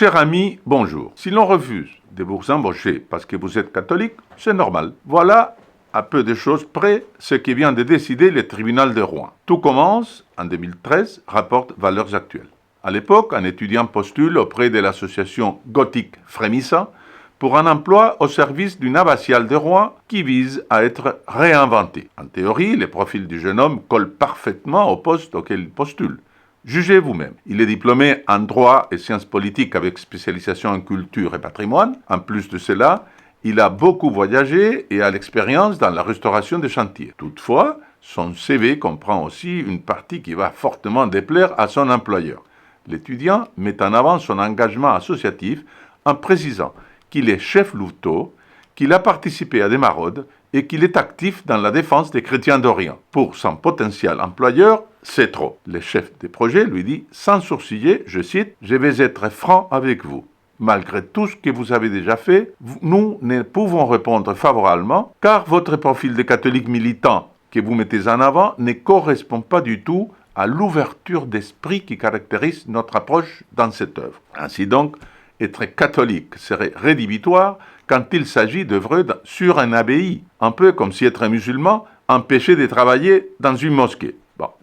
Cher ami, bonjour. Si l'on refuse de vous embaucher parce que vous êtes catholique, c'est normal. Voilà, à peu de choses près, ce que vient de décider le tribunal de Rouen. Tout commence en 2013, rapporte Valeurs Actuelles. À l'époque, un étudiant postule auprès de l'association gothique Frémissant pour un emploi au service d'une abbatiale de Rouen qui vise à être réinventée. En théorie, le profil du jeune homme colle parfaitement au poste auquel il postule. Jugez vous-même. Il est diplômé en droit et sciences politiques avec spécialisation en culture et patrimoine. En plus de cela, il a beaucoup voyagé et a l'expérience dans la restauration des chantiers. Toutefois, son CV comprend aussi une partie qui va fortement déplaire à son employeur. L'étudiant met en avant son engagement associatif en précisant qu'il est chef louveteau, qu'il a participé à des maraudes et qu'il est actif dans la défense des chrétiens d'Orient. Pour son potentiel employeur, c'est trop. Le chef de projet lui dit sans sourciller, je cite, « Je vais être franc avec vous. Malgré tout ce que vous avez déjà fait, nous ne pouvons répondre favorablement car votre profil de catholique militant que vous mettez en avant ne correspond pas du tout à l'ouverture d'esprit qui caractérise notre approche dans cette œuvre. Ainsi donc, être catholique serait rédhibitoire quand il s'agit d'œuvrer sur un abbaye, un peu comme si être musulman empêchait de travailler dans une mosquée.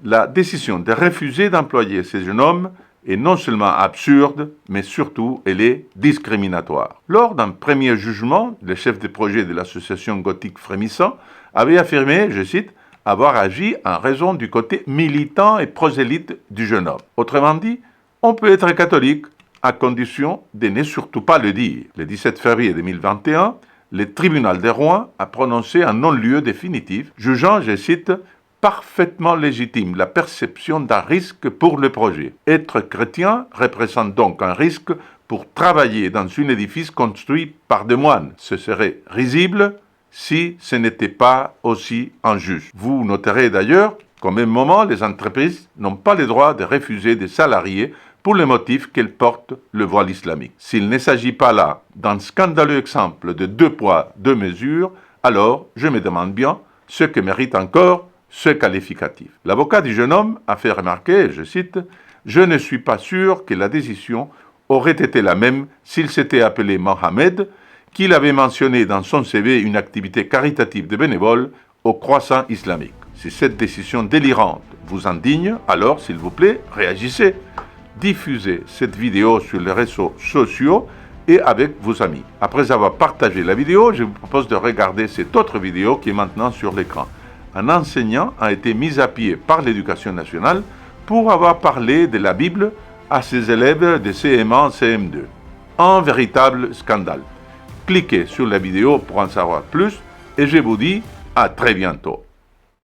La décision de refuser d'employer ces jeunes hommes est non seulement absurde, mais surtout elle est discriminatoire. Lors d'un premier jugement, le chef de projet de l'association gothique Frémissant avait affirmé, je cite, avoir agi en raison du côté militant et prosélyte du jeune homme. Autrement dit, on peut être catholique à condition de ne surtout pas le dire. Le 17 février 2021, le tribunal de Rouen a prononcé un non-lieu définitif, jugeant, je cite, parfaitement légitime la perception d'un risque pour le projet. Être chrétien représente donc un risque pour travailler dans un édifice construit par des moines. Ce serait risible si ce n'était pas aussi injuste. Vous noterez d'ailleurs qu'au même moment, les entreprises n'ont pas le droit de refuser des salariés pour le motif qu'elles portent le voile islamique. S'il ne s'agit pas là d'un scandaleux exemple de deux poids, deux mesures, alors je me demande bien ce que mérite encore ce qualificatif. L'avocat du jeune homme a fait remarquer, je cite, « Je ne suis pas sûr que la décision aurait été la même s'il s'était appelé Mohamed, qu'il avait mentionné dans son CV une activité caritative de bénévole au Croissant islamique. Si cette décision délirante vous indigne, alors, s'il vous plaît, réagissez. Diffusez cette vidéo sur les réseaux sociaux et avec vos amis. Après avoir partagé la vidéo, je vous propose de regarder cette autre vidéo qui est maintenant sur l'écran. Un enseignant a été mis à pied par l'Éducation nationale pour avoir parlé de la Bible à ses élèves de CM1, CM2. Un véritable scandale. Cliquez sur la vidéo pour en savoir plus et je vous dis à très bientôt.